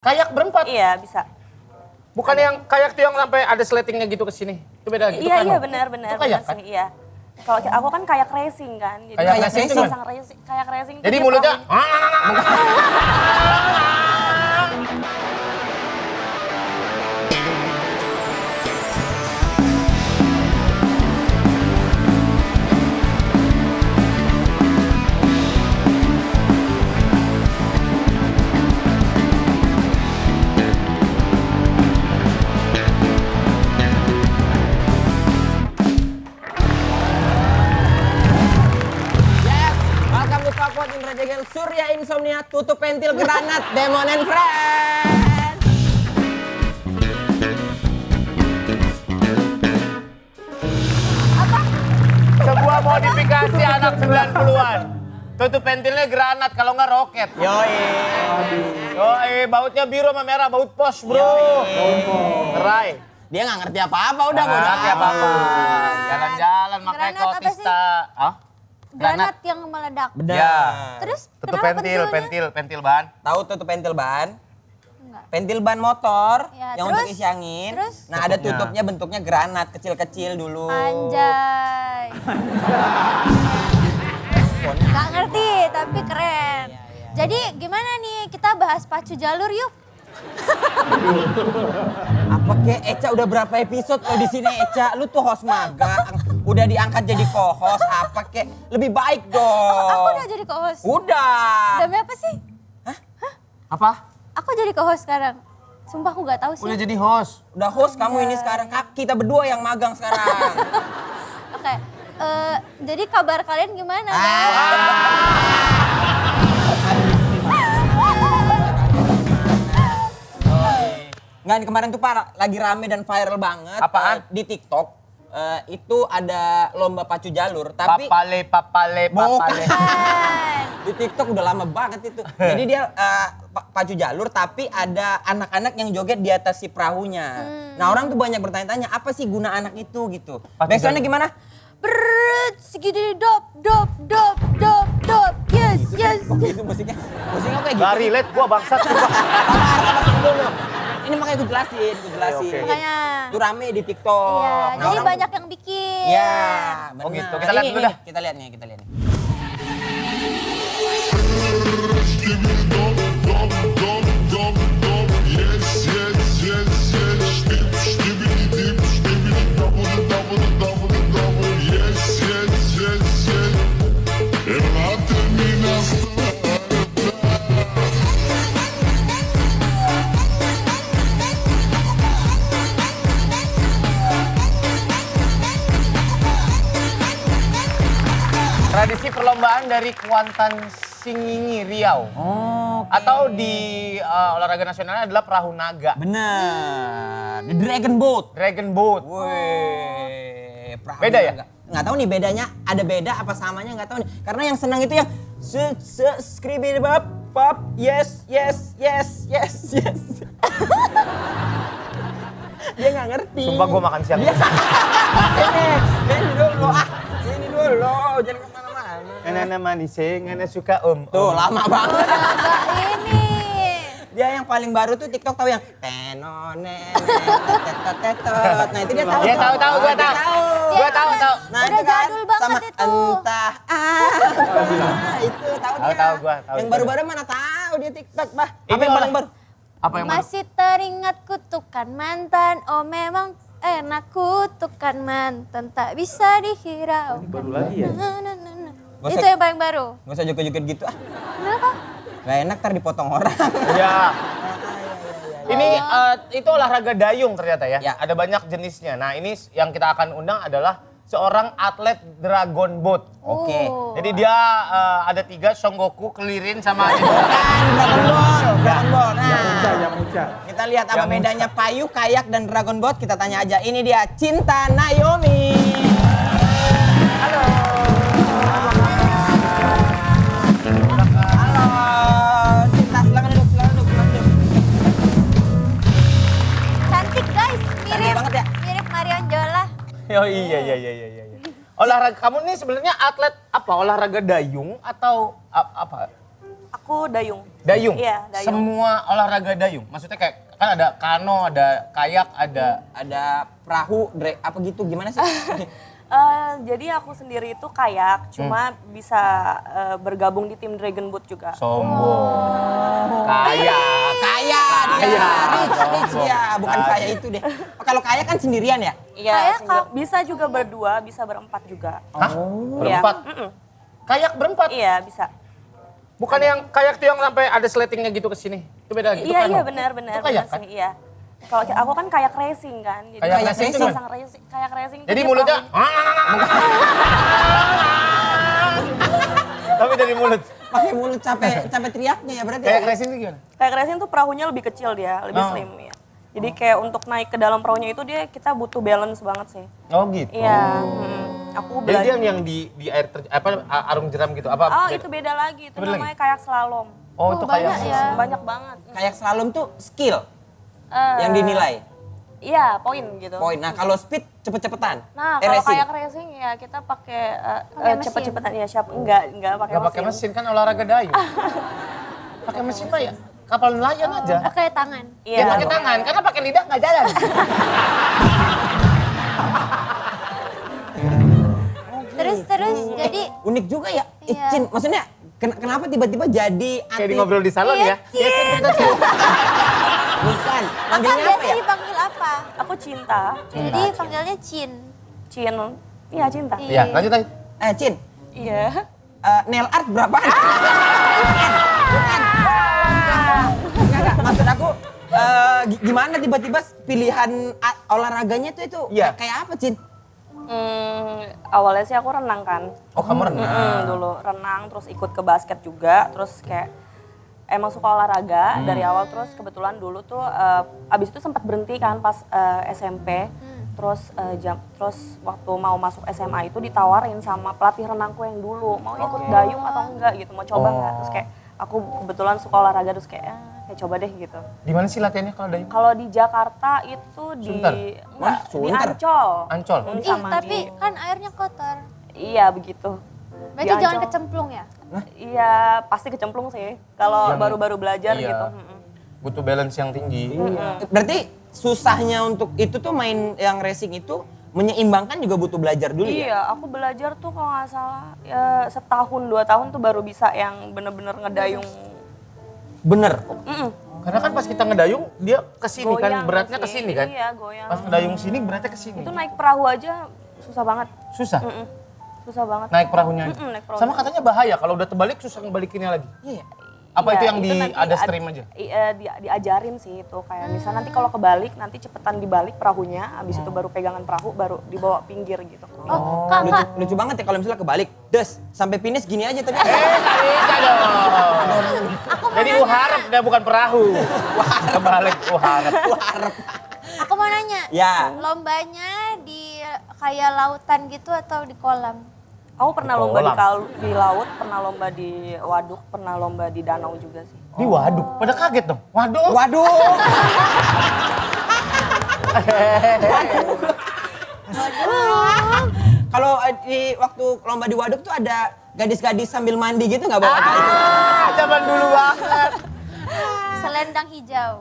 Kayak berempat? Iya, bisa. Bukan yang kayak tuh yang sampai ada sletingnya gitu ke sini. Itu beda gitu Iya, kan? iya benar. Itu kayak kan? Iya. Kalau aku kan kayak racing kan. Jadi Kayak racing itu pasang racing, kayak racing. Jadi dia mulutnya Welcome to Papua Indra Jegel Surya Insomnia Tutup Pentil Granat Demon and Friends. sebuah modifikasi anak 90-an. Tutup pentilnya granat kalau nggak roket. Yoi, bautnya biru sama merah, baut pos bro. Ngerai. Dia nggak ngerti apa-apa udah Nggak ngerti apa-apa. Jalan-jalan makanya Granat kalau apa sih? Tista. Hah? Granat yang meledak. Benar. Ya. Terus Tutup kenapa pentil, pentilnya? pentil ban. Tahu tutup pentil ban? Enggak. Pentil ban motor Ya, yang terus? untuk isi angin. Terus? Nah, ada Tutupnya. tutupnya bentuknya granat kecil-kecil dulu. Anjay. Gak ngerti tapi keren. Jadi gimana nih kita bahas pacu jalur yuk? Apa kek Eca udah berapa episode kalau di sini Eca? Lu tuh host magang, udah diangkat jadi co-host apa kek? Lebih baik dong. Aku udah jadi co-host. Udah. Demi apa sih? Apa? Aku jadi co-host sekarang. Sumpah aku gak tahu sih. Udah jadi host. Udah host kamu ini sekarang. Kita berdua yang magang sekarang. Oke. Jadi kabar kalian gimana? Nggak, kemarin tuh Pak lagi rame dan viral banget. Apaan? Di TikTok. Itu ada lomba pacu jalur. Tapi Papale. Bukan. di TikTok udah lama banget itu. Jadi dia pacu jalur tapi ada anak-anak yang joget di atas si perahunya. Nah orang tuh banyak bertanya-tanya apa sih guna anak itu gitu. Pacu Backsoundnya jalur. gimana? Brrrr, segini dop. Yes. Oh gitu musiknya kayak gitu. Gak relate gua bangsat. Ini makanya gue jelasin. Oke. Makanya. Itu rame di TikTok. Iya, Nah, jadi orang banyak yang bikin. Iya, Oh benar. gitu, kita lihat dulu dah. Kita lihat nih. Tradisi perlombaan dari Kuantan Singingi Riau. Atau di olahraga nasionalnya adalah perahu naga. Benar. The Dragon Boat. Dragon boat. Wih, perahu Beda ya? naga. Nggak tahu nih bedanya, ada beda apa samanya nggak tahu nih. Karena yang senang itu yang skribidibab pop yes. Dia nggak ngerti. Sumpah gua makan siang. Sini dulu, jangan kemana-mana. Ngana manis, ngana suka Tuh lama banget. Agak ini. Dia yang paling baru tuh TikTok tahu yang tetot. Nah itu dia tahu. Dia tahu, gua tahu. Gua tahu. Nah Udah itu kan jadul banget sama itu. entah apa. Itu tahu dia. Tahu gua, tahu Yang itu. baru-baru mana tahu dia TikTok, Bah. Ini Apa yang paling baru? Apa yang baru? Masih teringat kutukan mantan. Oh memang enak kutukan mantan. Tak bisa dihiraukan. Baru lagi ya? Gak Itu usah- yang paling baru. Gak usah joget-joget gitu ah. Kenapa? Gak enak ntar dipotong orang. Iya. Ini itu olahraga dayung ternyata ya. Ya. Ada banyak jenisnya. Nah ini yang kita akan undang adalah seorang atlet dragon boat. Oke. Oh. Jadi dia ada 3, Son Goku, Kelirin sama itu. Dragon Ball. Nah, Yang muncak. kita lihat apa Yang bedanya payu, kayak, dan Dragon Boat. Kita tanya aja. Ini dia Cinta Naomi. Halo. Cinta, silakan duduk. Cantik guys. Cantik banget ya? Mirip Marion Jola. Oh iya. Olahraga kamu nih sebenarnya atlet apa? Olahraga dayung atau apa? Aku dayung. Dayung? Iya, dayung. Semua olahraga dayung? Maksudnya kayak, kan ada kano, ada kayak, Ada perahu, apa gitu, gimana sih? Jadi aku sendiri itu kayak, cuma bisa bergabung di tim Dragon Boat juga. sombong. Kayak. Kaya dia, rich ya, bukan kaya itu deh. Kalau kaya kan sendirian ya? Iya, Kayak bisa juga berdua, bisa berempat juga. Hah? Iya. Berempat? Mm-mm. Kayak berempat? Iya, bisa. Bukan yang kayak tuh yang sampai ada sletingnya gitu ke sini. Itu beda lagi. Itu Iya, kano. iya benar Itu kayak kan? sih, iya. Kalau aku kan kayak racing kan. Jadi Kayak racing itu pasang racing, kayak racing. Jadi tuh dia mulutnya perahunya- tapi dari mulut. Pakai mulut capek teriaknya ya berarti. Kayak ya? racing itu gimana? Kayak racing tuh perahunya lebih kecil dia, lebih Oh. slim ya. Jadi kayak untuk naik ke dalam perahunya itu kita butuh balance banget sih. Oh gitu. Iya, aku Jadi dia belajar. yang di air arung jeram gitu apa? Oh, beda? itu beda lagi. Itu Beda lagi? namanya kayak slalom. Oh, itu kayak banyak ya. Banyak banget. Kayak slalom tuh skill Eh, yang dinilai, Iya, poin gitu. poin. Nah kalau speed cepet-cepetan, Nah, kalau racing. kayak racing ya kita pakai Pakai mesin. cepet-cepetan ya siap enggak pakai nggak pakai mesin kan olahraga dayung. Pakai mesin mah ya kapal nelayan aja. Pakai tangan. Iya. Ya pakai tangan karena pakai lidah nggak jalan. Terus jadi Unik juga ya, Iya. Cin. Maksudnya kenapa tiba-tiba jadi Kayak di atlet? ngobrol di salon ya. Iya, Cin, kita Cin. Bukan, Akang manggilnya apa biasa ya? dipanggil apa? Aku cinta. Jadi panggilnya Cin. Cin. Iya, cinta. Iya, lanjut aja. Cin, Iya. nail art berapaan? Enggak, maksud aku gimana tiba-tiba pilihan olahraganya tuh itu Iya. kayak apa, Cin? Awalnya sih aku renang kan. Oh, kamu renang. Dulu renang terus ikut ke basket juga, terus kayak emang suka olahraga dari awal. Terus kebetulan dulu tuh abis itu sempat berhenti kan pas SMP. Terus waktu mau masuk SMA itu ditawarin sama pelatih renangku yang dulu mau ikut dayung atau enggak gitu, mau coba nggak. Terus kayak aku kebetulan suka olahraga terus kayak kayak coba deh gitu. Di mana sih latihannya kalau dayung? Kalau di Jakarta itu Sunter? enggak, di Sunter. Ancol. Ancol. Hmm, Ih, sama tapi di- kan airnya kotor. Iya begitu. Berarti Di jangan Ancol. kecemplung ya? Iya pasti kecemplung sih kalau Yang- baru-baru belajar iya. gitu. Butuh balance yang tinggi. Berarti susahnya untuk itu tuh main yang racing itu menyeimbangkan juga butuh belajar dulu ya? Iya, aku belajar tuh kalau nggak salah ya setahun 2 tahun tuh baru bisa yang bener-bener ngedayung. Bener. Karena kan pas kita ngedayung dia ke sini kan, Goyang beratnya ke sih. sini kan. Iya, goyang. Pas ngedayung sini beratnya ke sini. Itu naik perahu aja susah banget. Susah. Susah banget. Naik perahunya. Naik perahu. Sama katanya bahaya kalau udah terbalik susah ngebalikinnya lagi. Iya. Apa Iya, itu yang nanti ada stream aja? Diajarin sih itu kayak misalnya nanti kalau kebalik nanti cepetan dibalik perahunya, habis itu baru pegangan perahu baru dibawa pinggir gitu. Oh, Kak, Lucu, Kak. lucu banget ya kalau misalnya kebalik. Des, sampai finish gini aja tadi. Nggak bisa dong. Jadi uharap dia bukan perahu. Kebalik uharap. Aku mau nanya. Ya. Lombanya di kayak lautan gitu atau di kolam? Aku pernah Di lomba kolam. di laut, pernah lomba di waduk, pernah lomba di danau juga sih. Di waduk. Pada kaget dong. Waduh. Waduh. Kalau di waktu lomba di waduk tuh ada gadis-gadis sambil mandi gitu nggak bawa apa itu? Zaman dulu banget. Selendang hijau.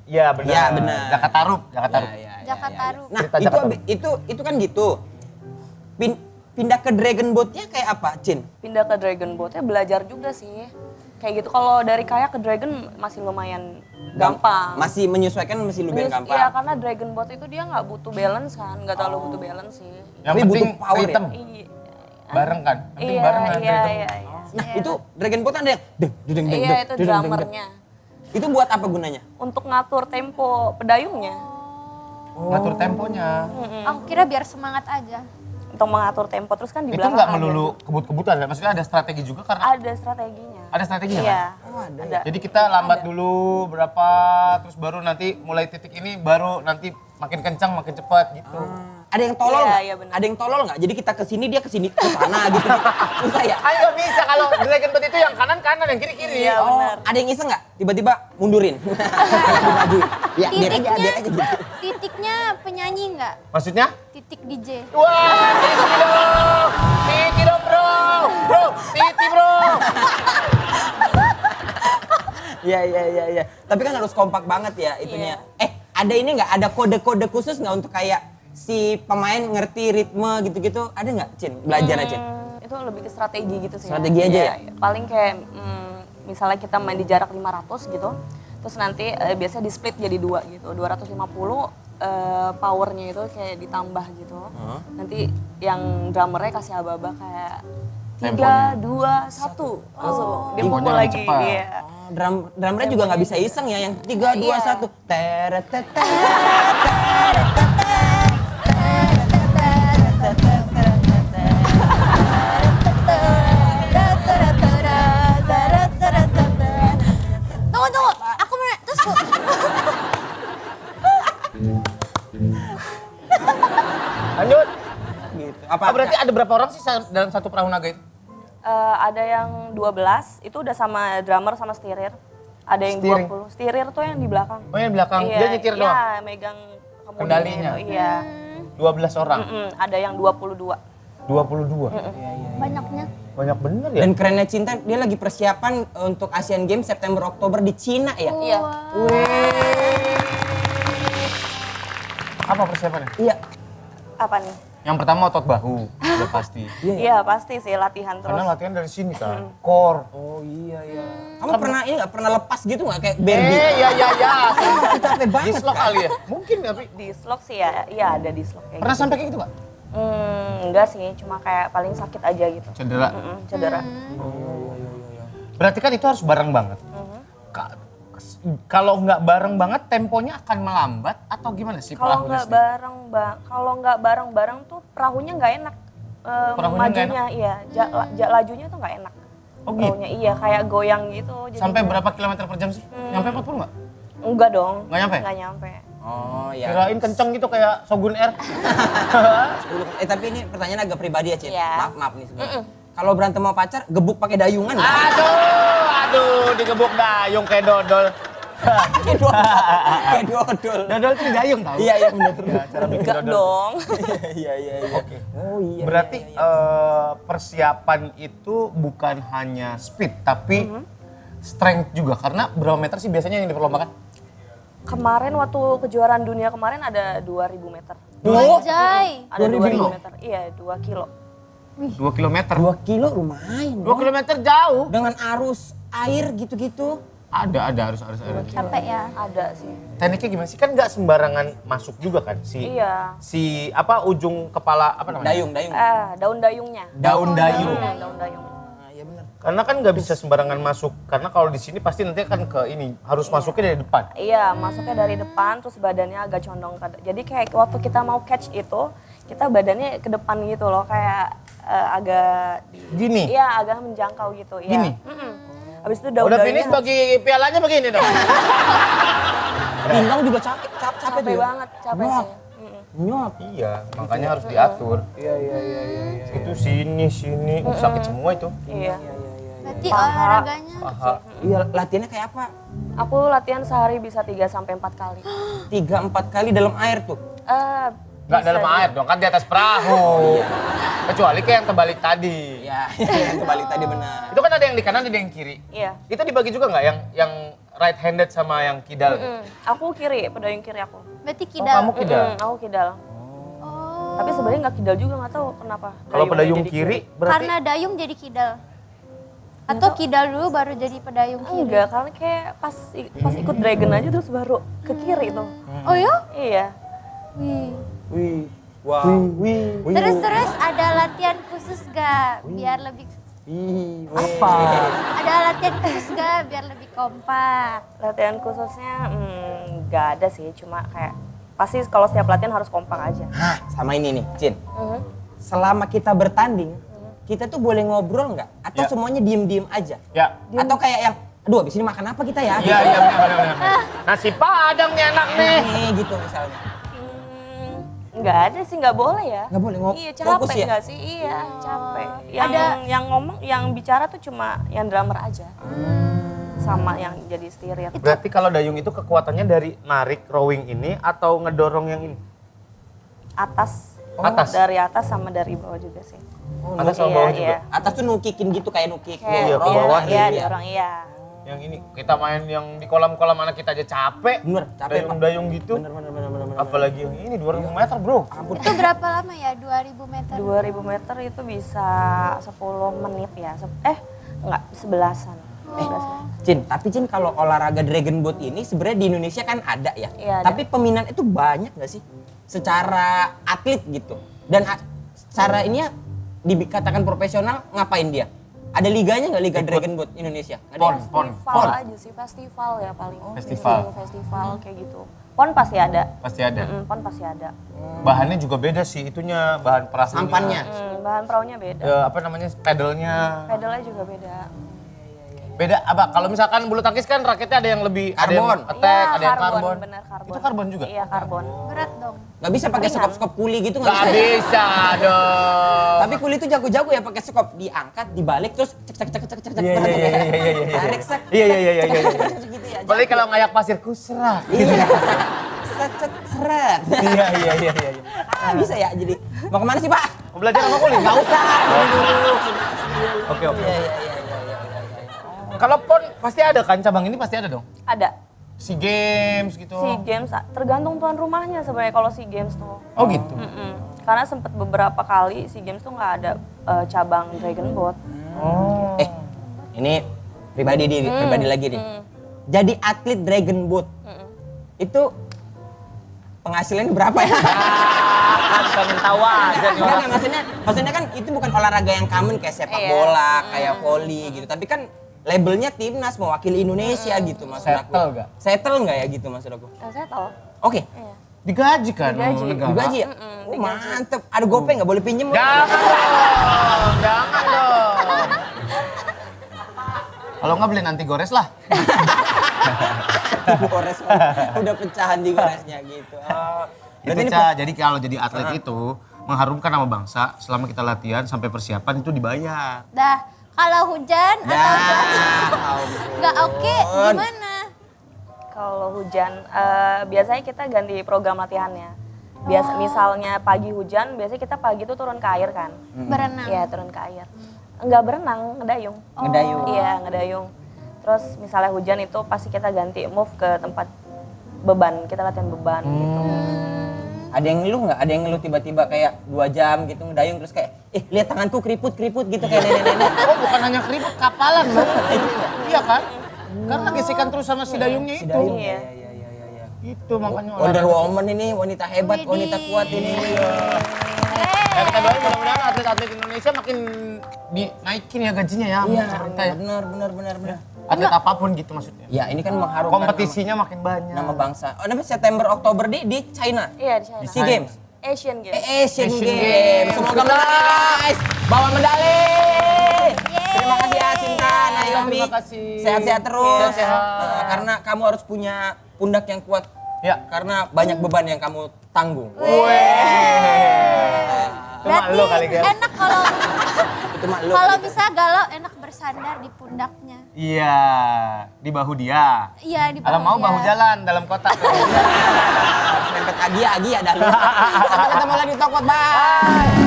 Iya benar. Iya, benar. Jakartarup. Jakartaru. Nah, Cerita itu, Jakarta. itu kan gitu. Pindah ke Dragon Boat-nya kayak apa, Cin? Pindah ke Dragon Boat-nya belajar juga sih. Kayak gitu, kalau dari kayak ke Dragon masih lumayan gampang. Masih menyesuaikan, masih lebih gampang. Iya, karena Dragon Boat itu dia nggak butuh balance kan, nggak terlalu butuh balance sih. Yang Tapi penting butuh power ya? ritme. Iya, Bareng kan? Penting iya, bareng kan iya, ritme. iya. Nah, itu Dragon Boat ada yang deng, deng, deng, Iya, deng, itu deng, deng, deng. drummernya. Itu buat apa gunanya? Untuk ngatur tempo pedayungnya. Ngatur temponya. Aku kira biar semangat aja. Untuk mengatur tempo, terus kan di Itu belakang nggak ada- melulu kebut-kebutan ya? Maksudnya ada strategi juga karena Ada strateginya. ada strateginya Iya, kan? Oh, ada. ada. Jadi kita lambat dulu berapa, terus baru nanti mulai titik ini baru nanti makin kencang makin cepat gitu. Ada yang tolol Iya, nggak? iya benar. Ada yang tolol nggak? Jadi kita kesini dia kesini ke sana gitu. Susah ya? Ayo bisa kalau Dragon Boat itu yang kanan kanan yang kiri kiri. Iya, Oh, benar. ada yang iseng nggak? Tiba-tiba mundurin. Maju. Ya, biar aja gitu. Titiknya penyanyi nggak? Maksudnya? Titik DJ. Wah, titi dong bro, bro, titi bro. Iya. Tapi kan harus kompak banget ya itunya. Ada ini nggak? Ada kode-kode khusus nggak untuk kayak si pemain ngerti ritme gitu-gitu? Ada nggak, Cin? Belajar Cin? Itu lebih ke strategi gitu sih. Strategi aja ya? Iya. Paling kayak misalnya kita main di jarak 500 gitu. Terus nanti biasanya di split jadi 2 gitu. 250 powernya itu kayak ditambah gitu. Nanti yang drummernya kasih aba-aba kayak 3, 2, 1 langsung dia Temponya pukul lebih lagi. cepat. Iya. Drummernya juga nggak bisa iseng ya, yang 3, 2, 1. Tunggu, aku mau terus Lanjut. Gitu. Berarti ada berapa orang sih dalam satu perahu naga itu? Ada yang 12 itu udah sama drummer sama steerer. Ada yang Steering. 20. Steerer tuh yang di belakang. Oh yang di belakang, dia nyetir doang? Iya, megang kemudian Kendalinya? itu, iya. 12 orang? Ada yang 22. 22? banyaknya. Banyak bener ya? Dan kerennya Cinta, dia lagi persiapan untuk Asian Games September Oktober di Cina ya? Iya. Apa persiapannya? Iya. Apa nih? Yang pertama otot bahu, udah pasti. Iya, pasti sih latihan terus. Karena latihan dari sini kan, core. Oh iya. Kamu pernah ini nggak pernah lepas gitu nggak kayak Barbie? Iya. Capek banget. Dislok kali ya? Mungkin tapi Dislok sih ya, iya ada dislok kayak pernah gitu. sampai kayak gitu Pak? Enggak sih, cuma kayak paling sakit aja gitu. Cedera. Cedera. Berarti kan itu harus bareng banget. Kalau nggak bareng banget, temponya akan melambat atau gimana sih Kalau perahunya nggak bareng-bareng tuh perahunya nggak enak. Perahunya nggak Majunya iya, lajunya tuh nggak enak. Oh, gitu? Perahunya iya kayak goyang gitu. sendiri? Sampai berapa kilometer per jam sih? Nyampe 40 nggak? Enggak dong. Nggak nyampe? Nggak nyampe. Oh iya. Kirain kenceng gitu kayak Shogun Air. Tapi ini pertanyaan agak pribadi ya Cin. Iya. Maaf nih sebenarnya. Kalau berantem sama pacar, gebuk pakai dayungan nggak? Aduh, digebuk dayung kayak dodol. Kayak dodol. Dodol itu dayung tau? Iya benar. Cara bikin Enggak dodol. dong. Iya. Oke. Oh iya. Berarti persiapan itu bukan hanya speed, tapi strength juga. Karena berapa meter sih biasanya yang diperlombakan? Kemarin waktu kejuaraan dunia kemarin ada 2000 meter. Anjay. Ada 2000 2000 meter. Iya, 2 kilo. 2 kilometer. 2 kilo lumayan. 2 kilometer jauh. Dengan arus air gitu-gitu. Ada harus ada. Capek ya. Ada sih. Tekniknya gimana sih? Kan nggak sembarangan masuk juga kan Iya. si apa ujung kepala apa namanya? Dayung. Daun dayungnya. Daun dayung. Daun dayung. Iya benar. Karena kan nggak bisa sembarangan masuk. Karena kalau di sini pasti nanti akan ke ini harus masuknya dari depan. Iya, masuknya dari depan terus badannya agak condong. Jadi kayak waktu kita mau catch itu, kita badannya ke depan gitu loh, kayak agak Gini. Iya, agak menjangkau gitu. Iya. Gini? Habis itu daun Udah dayungnya finish bagi pialanya begini dong. Pinggang juga capek capek tuh ya? banget, capek Nyop. sih. Nyop. Iya, makanya harus diatur. Iya. Itu sini, sakit semua itu. Iya. Berarti Paha. olahraganya Paha. Iya, latihannya kayak apa? Aku latihan sehari bisa 3 sampai 4 kali. 3-4 kali dalam air tuh. Nggak Bisa dalam di- air dong, kan di atas perahu. Kecuali kayak yang terbalik tadi. Iya, yang kebalik tadi benar. Itu kan ada yang di kanan, ada yang kiri. Iya. Itu dibagi juga nggak yang right handed sama yang kidal? Aku kiri, pedayung kiri aku. berarti Oh, kidal. kamu kidal. Aku kidal. Oh. Tapi sebenarnya nggak kidal juga, nggak tahu kenapa. Kalau Dayungnya pedayung jadi kiri berarti Karena dayung jadi kidal. Atau kidal dulu baru jadi pedayung kiri. Enggak, karena kayak pas ikut dragon aja terus baru ke kiri tuh. Oh ya? Iya. Wih. Wih. Wow. Wih. Terus ada latihan khusus gak biar lebih Apa? ada latihan khusus gak biar lebih kompak? Latihan khususnya nggak ada sih, cuma kayak pasti kalau setiap latihan harus kompak aja. Hah, sama ini nih, Cin. Selama kita bertanding, kita tuh boleh ngobrol nggak? Atau Ya. semuanya diem-diem aja? ya. Atau kayak yang, aduh abis ini makan apa kita ya? Iya, benar. Nasi padang nih enak nih. Nih gitu misalnya. Nggak ada sih, nggak boleh ya. Nggak boleh, Iya, fokus capek ya? nggak sih? Iya, capek. Yang Ada- yang ngomong, yang bicara tuh cuma yang drummer aja. Sama yang jadi steerer. Berarti kalau dayung itu kekuatannya dari narik rowing ini atau ngedorong yang ini? Atas. Atas? Dari atas sama dari bawah juga sih. Atas sama bawah juga? Iya. Atas tuh nukikin gitu kayak nukik. Kayak Iya, ke bawah iya, nih. dorong iya. Yang ini kita main yang di kolam-kolam anak kita aja capek. Bener, capek, Pak. Dayung-dayung gitu. Bener. Apalagi yang ini 2000 meter, Bro. Ampun. Itu berapa lama ya 2000 meter? 2000 meter itu bisa 10 menit ya. Enggak, 11-an. Cin, tapi Cin kalau olahraga dragon boat ini sebenarnya di Indonesia kan ada ya. Iya, ada. Tapi peminat itu banyak nggak sih? Secara atlet gitu. Dan secara ini ya dikatakan profesional ngapain dia? Ada liganya nggak Liga Dragon Boat Indonesia? Nggak ada ya? Festival aja sih, festival ya paling. Festival. Festival kayak gitu. PON pasti ada. Pasti ada. PON pasti ada. Bahannya juga beda sih, itunya bahan perahunya. Sampannya. Bahan perahunya beda. Apa namanya, pedalnya. Pedalnya juga beda. Beda apa? Kalau misalkan bulu tangkis kan raketnya ada yang lebih ada yang Karbon. attack, Iya, ada yang karbon. Bener karbon. Itu karbon juga? Iya, karbon. Berat dong. Nggak bisa pakai Ringan. sekop-sekop kuli gitu nggak Gak bisa. ya? bisa dong. Tapi kuli itu jago-jago ya pakai sekop diangkat, dibalik terus cek cek. Iya. Tarik sek. Iya. Cek gitu ya. Apalagi kalau ngayak pasir kusrak. Iya. Set seret. Iya. Ah, bisa ya jadi. Mau kemana sih, Pak? Mau belajar sama kuli? Nggak usah. Dulu. Oke. Iya. Kalau PON pasti ada kan, cabang ini pasti ada dong? Ada. SEA Games gitu. SEA Games tergantung tuan rumahnya sebenarnya kalau SEA Games tuh. Oh gitu? Karena sempet beberapa kali SEA Games tuh nggak ada cabang Dragon Boat. Oh. Ini pribadi lagi nih. Jadi atlet Dragon Boat itu penghasilannya berapa ya? Pengen tahu aja nih orang. Enggak, maksudnya kan itu bukan olahraga yang common kayak sepak Iya. bola, kayak volley gitu. Tapi kan labelnya timnas mewakili Indonesia gitu maksud aku. Settle nggak? Settle nggak ya gitu maksud aku? Saya tahu. Oke. Iya. Digaji kan Digaji. negara? Digaji ya? Oh, mantep. Ada gopay nggak boleh pinjem? Jangan dong, jangan dong. Kalau nggak beli nanti gores lah. Gores udah pecahan di goresnya gitu. Oh. Berarti ini Ca, jadi kalau jadi atlet itu mengharumkan nama bangsa selama kita latihan sampai persiapan itu dibayar. Dah, kalau hujan atau Dah. nggak oke gimana? Kalau hujan, biasanya kita ganti program latihannya. Misalnya pagi hujan, biasanya kita pagi tuh turun ke air kan. Berenang. Iya, turun ke air. Enggak berenang, ngedayung. Ngedayung. Iya, ngedayung. Terus misalnya hujan itu pasti kita ganti move ke tempat beban, kita latihan beban gitu. Ada yang ngeluh nggak? Ada yang ngeluh tiba-tiba kayak 2 jam gitu ngedayung terus kayak, lihat tanganku keriput gitu kayak nenek-nenek. Oh bukan hanya keriput, kapalan loh. Iya kan? Karena gesekan terus sama si dayungnya Si itu. dayung. Iya. Iya. Itu makanya Wonder olahraga. Woman ini wanita hebat, Widih. wanita kuat ini. Ya kita doain mudah-mudahan atlet-atlet Indonesia makin dinaikin ya gajinya ya. Iya, Pemerintah ya. benar. Atlet apapun gitu maksudnya. Ya ini kan mengharumkan Kompetisinya makin banyak. nama bangsa. Oh, namanya September Oktober di China. Iya, di China. Di SEA Games. Asian Games. Asian Asian Games. Games. Semoga menang guys. Bawa medali. Terima kasih ya Cinta, Naomi. Terima kasih. Sehat-sehat terus. Sehat-sehat. Karena kamu harus punya pundak yang kuat. Ya. Karena banyak beban yang kamu tanggung. Itu mah lo kali kan. enak kalau Itu mah lu. kalau bisa galau enak bersandar di pundaknya. Iya, di bahu dia. Iya di Kalau mau dia. bahu jalan dalam kotak. Serempet Agi ya dah lu. Sampai ketemu lagi di Tokpot. Bye.